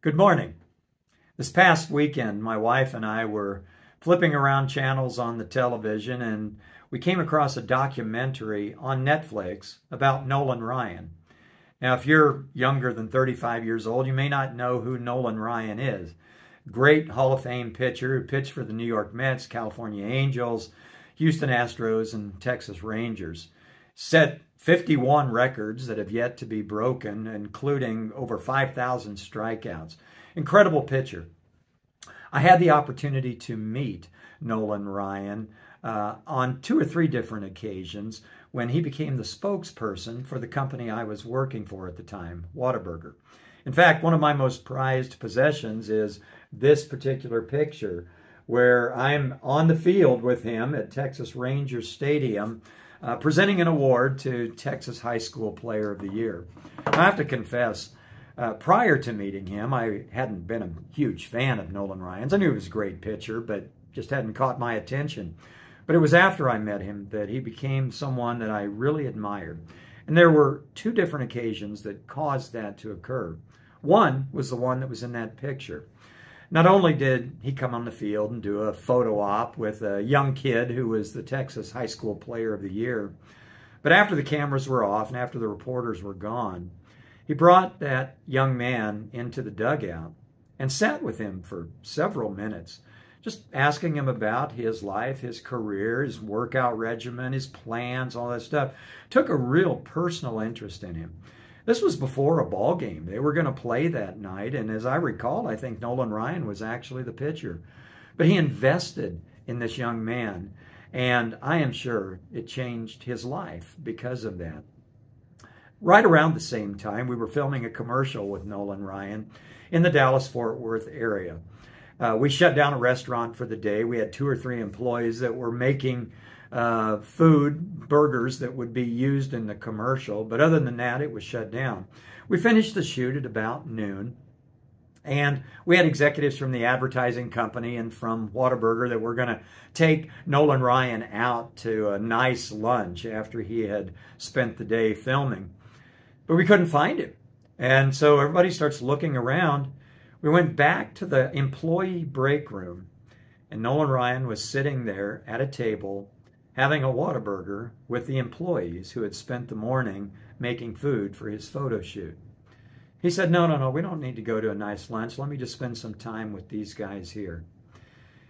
Good morning. This past weekend, my wife and I were flipping around channels on the television and we came across a documentary on Netflix about Nolan Ryan. Now, if you're younger than 35 years old, you may not know who Nolan Ryan is. Great Hall of Fame pitcher who pitched for the New York Mets, California Angels, Houston Astros, and Texas Rangers. Set 51 records that have yet to be broken, including over 5,000 strikeouts. Incredible pitcher. I had the opportunity to meet Nolan Ryan on 2 or 3 different occasions when he became the spokesperson for the company I was working for at the time, Whataburger. In fact, one of my most prized possessions is this particular picture where I'm on the field with him at Texas Rangers Stadium presenting an award to Texas High School Player of the Year. I have to confess, prior to meeting him, I hadn't been a huge fan of Nolan Ryan's. I knew he was a great pitcher, but just hadn't caught my attention. But it was after I met him that he became someone that I really admired. And there were 2 different occasions that caused that to occur. One was the one that was in that picture. Not only did he come on the field and do a photo op with a young kid who was the Texas High School Player of the Year, but after the cameras were off and after the reporters were gone, he brought that young man into the dugout and sat with him for several minutes, just asking him about his life, his career, his workout regimen, his plans, all that stuff. Took a real personal interest in him. This was before a ball game. They were going to play that night, and as I recall, I think Nolan Ryan was actually the pitcher. But he invested in this young man, and I am sure it changed his life because of that. Right around the same time, we were filming a commercial with Nolan Ryan in the Dallas-Fort Worth area. We shut down a restaurant for the day. We had 2 or 3 employees that were making food, burgers that would be used in the commercial. But other than that, it was shut down. We finished the shoot at about noon. And we had executives from the advertising company and from Whataburger that were going to take Nolan Ryan out to a nice lunch after he had spent the day filming. But we couldn't find him. And so everybody starts looking around. We went back to the employee break room, and Nolan Ryan was sitting there at a table having a Whataburger with the employees who had spent the morning making food for his photo shoot. He said, no, we don't need to go to a nice lunch. Let me just spend some time with these guys here.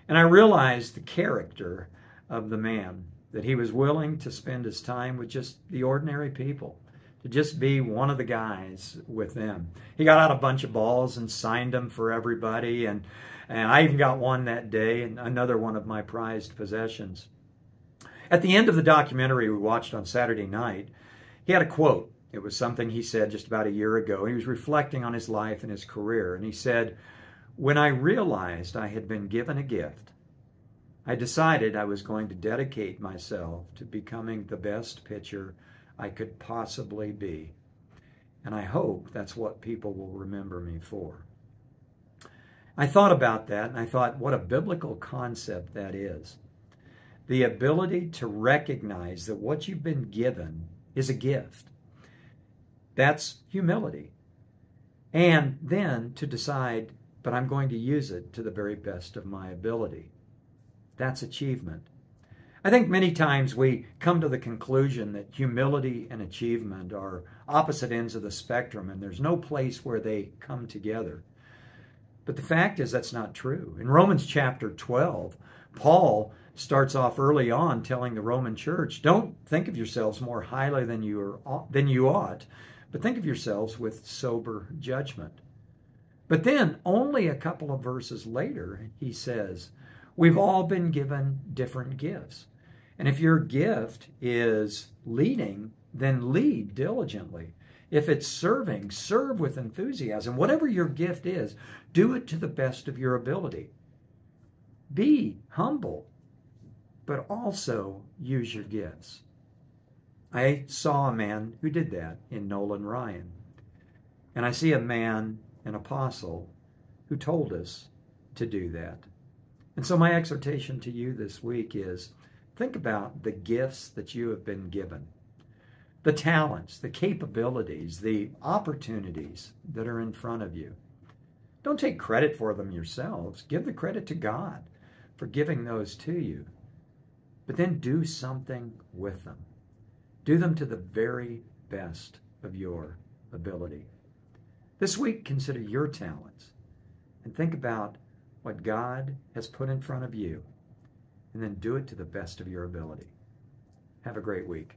And I realized the character of the man, that he was willing to spend his time with just the ordinary people, to just be one of the guys with them. He got out a bunch of balls and signed them for everybody, and I even got one that day, and another one of my prized possessions. At the end of the documentary we watched on Saturday night, he had a quote. It was something he said just about a year ago. He was reflecting on his life and his career, and he said, "When I realized I had been given a gift, I decided I was going to dedicate myself to becoming the best pitcher I could possibly be. And I hope that's what people will remember me for." I thought about that, and I thought, what a biblical concept that is. The ability to recognize that what you've been given is a gift. That's humility. And then to decide, but I'm going to use it to the very best of my ability. That's achievement. I think many times we come to the conclusion that humility and achievement are opposite ends of the spectrum, and there's no place where they come together. But the fact is that's not true. In Romans chapter 12, Paul starts off early on telling the Roman church, don't think of yourselves more highly than you ought, but think of yourselves with sober judgment. But then only a couple of verses later, he says, we've all been given different gifts. And if your gift is leading, then lead diligently. If it's serving, serve with enthusiasm. Whatever your gift is, do it to the best of your ability. Be humble, but also use your gifts. I saw a man who did that in Nolan Ryan. And I see a man, an apostle, who told us to do that. And so my exhortation to you this week is, think about the gifts that you have been given, the talents, the capabilities, the opportunities that are in front of you. Don't take credit for them yourselves. Give the credit to God for giving those to you. But then do something with them. Do them to the very best of your ability. This week, consider your talents and think about what God has put in front of you, and then do it to the best of your ability. Have a great week.